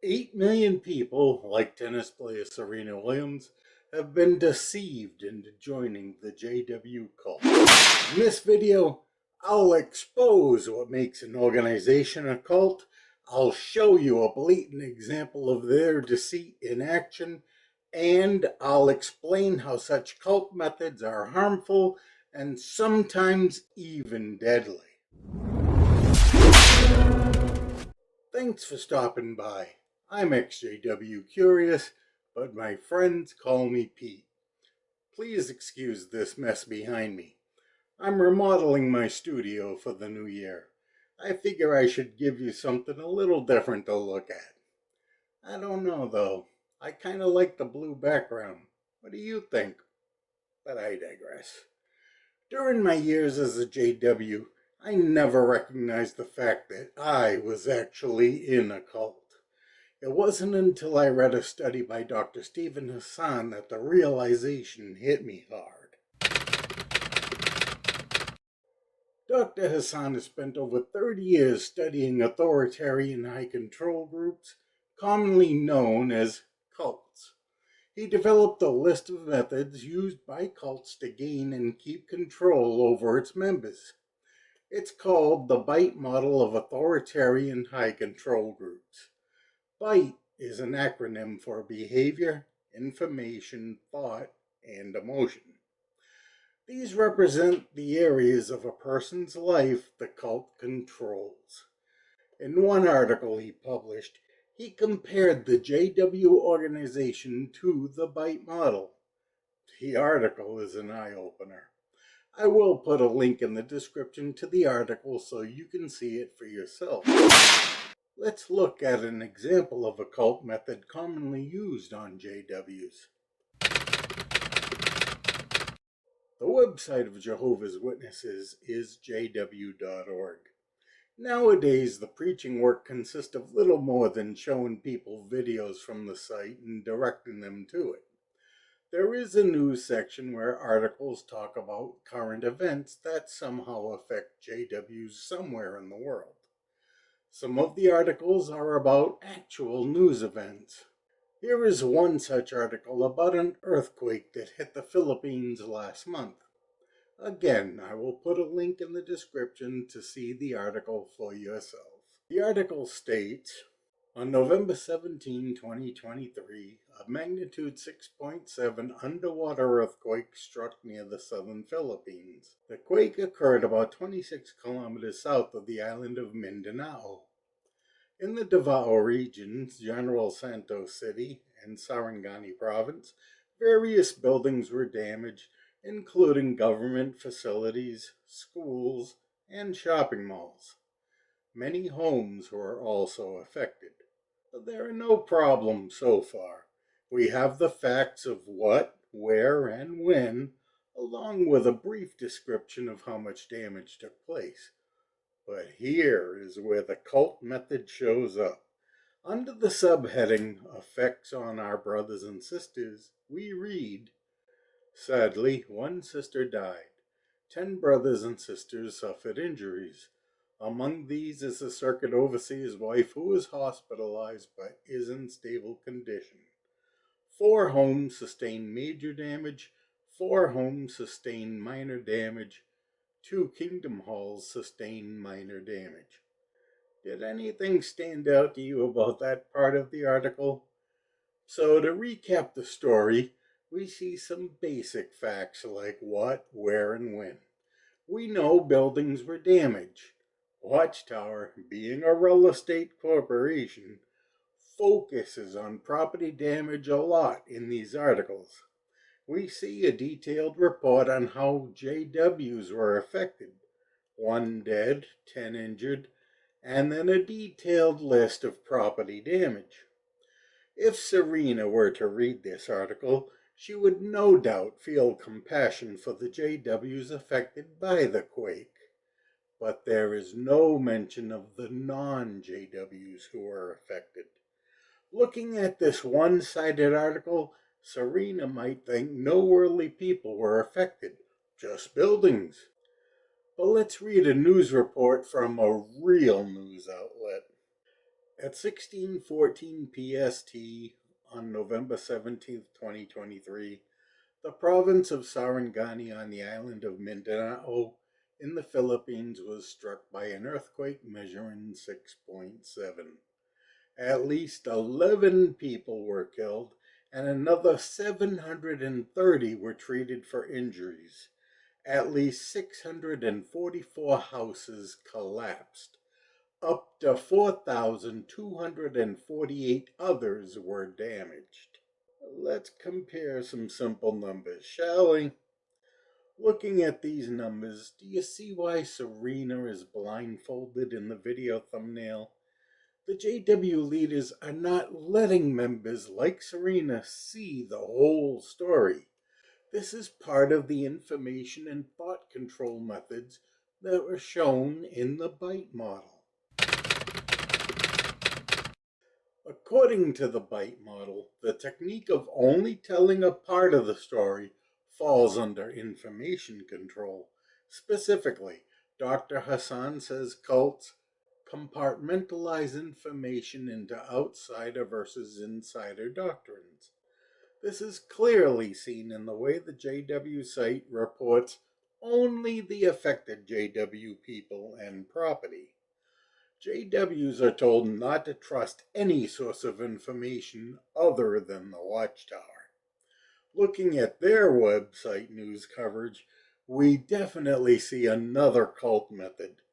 8 million people, like tennis player Serena Williams, have been deceived into joining the JW cult. In this video, I'll expose what makes an organization a cult. I'll show you a blatant example of their deceit in action, and I'll explain how such cult methods are harmful and sometimes even deadly. Thanks for stopping by. I'm XJW Curious, but my friends call me Pete. Please excuse this mess behind me. I'm remodeling my studio for the new year. I figure I should give you something a little different to look at. I don't know though. I kinda like the blue background. What do you think? But I digress. During my years as a JW, I never recognized the fact that I was actually in a cult. It wasn't until I read a study by Dr. Stephen Hassan that the realization hit me hard. Dr. Hassan has spent over 30 years studying authoritarian high control groups, commonly known as cults. He developed a list of methods used by cults to gain and keep control over its members. It's called the BITE model of authoritarian high control groups. BITE is an acronym for behavior, information, thought, and emotion. These represent the areas of a person's life the cult controls. In one article he published, he compared the JW organization to the BITE model. The article is an eye-opener. I will put a link in the description to the article so you can see it for yourself. Let's look at an example of a cult method commonly used on JWs. The website of Jehovah's Witnesses is jw.org. Nowadays, the preaching work consists of little more than showing people videos from the site and directing them to it. There is a news section where articles talk about current events that somehow affect JWs somewhere in the world. Some of the articles are about actual news events. Here is one such article about an earthquake that hit the Philippines last month. Again, I will put a link in the description to see the article for yourself. The article states, on November 17, 2023, a magnitude 6.7 underwater earthquake struck near the southern Philippines. The quake occurred about 26 kilometers south of the island of Mindanao. In the Davao regions, General Santos City, and Sarangani province, various buildings were damaged, including government facilities, schools, and shopping malls. Many homes were also affected. But there are no problems so far. We have the facts of what, where, and when, along with a brief description of how much damage took place. But here is where the cult method shows up. Under the subheading, Effects on Our Brothers and Sisters, we read, sadly, one sister died. 10 brothers and sisters suffered injuries. Among these is the circuit overseer's wife who is hospitalized but is in stable condition. 4 homes sustained major damage, 4 homes sustained minor damage, 2 kingdom halls sustained minor damage. Did anything stand out to you about that part of the article? So to recap the story, we see some basic facts like what, where, and when. We know buildings were damaged. Watchtower, being a real estate corporation, focuses on property damage a lot in these articles. We see a detailed report on how JWs were affected. 1 dead, 10 injured, and then a detailed list of property damage. If Serena were to read this article, she would no doubt feel compassion for the JWs affected by the quake. But there is no mention of the non-JWs who were affected. Looking at this one-sided article, Serena might think no worldly people were affected, just buildings. But let's read a news report from a real news outlet. At 16:14 PST on November 17th, 2023, the province of Sarangani on the island of Mindanao in the Philippines was struck by an earthquake measuring 6.7. At least 11 people were killed, and another 730 were treated for injuries. At least 644 houses collapsed. Up to 4,248 others were damaged. Let's compare some simple numbers, shall we? Looking at these numbers, do you see why Serena is blindfolded in the video thumbnail? The JW leaders are not letting members like Serena see the whole story. This is part of the information and thought control methods that were shown in the bite model. According to the bite model, the technique of only telling a part of the story falls under information control. Specifically, Dr. Hassan says cults compartmentalize information into outsider versus insider doctrines. This is clearly seen in the way the JW site reports only the affected JW people and property. JWs are told not to trust any source of information other than the Watchtower. Looking at their website news coverage, we definitely see another cult method: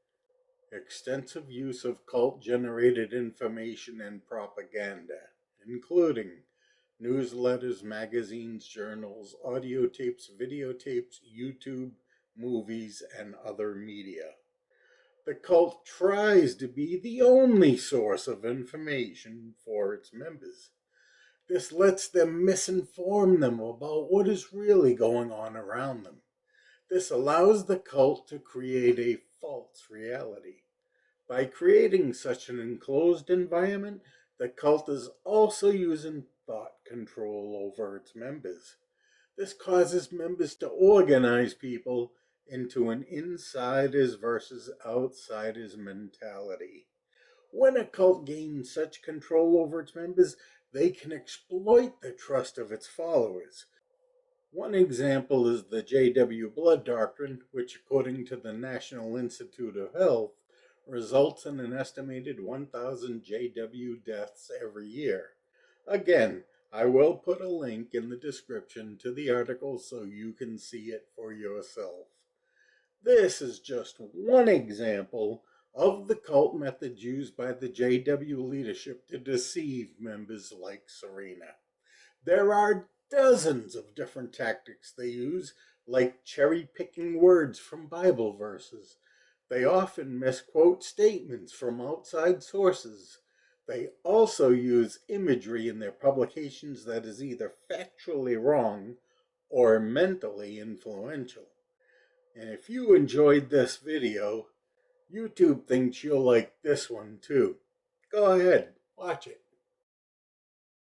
extensive use of cult-generated information and propaganda, including newsletters, magazines, journals, audio tapes, videotapes, YouTube, movies, and other media. The cult tries to be the only source of information for its members. This lets them misinform them about what is really going on around them. This allows the cult to create a false reality. By creating such an enclosed environment, the cult is also using thought control over its members. This causes members to organize people into an insiders versus outsiders mentality. When a cult gains such control over its members, they can exploit the trust of its followers. One example is the JW blood doctrine, which, according to the National Institute of Health, results in an estimated 1,000 JW deaths every year. Again, I will put a link in the description to the article so you can see it for yourself. This is just one example of the cult methods used by the JW leadership to deceive members like Serena. There are dozens of different tactics they use, like cherry-picking words from Bible verses. They often misquote statements from outside sources. They also use imagery in their publications that is either factually wrong or mentally influential. And if you enjoyed this video, YouTube thinks you'll like this one too. Go ahead, watch it.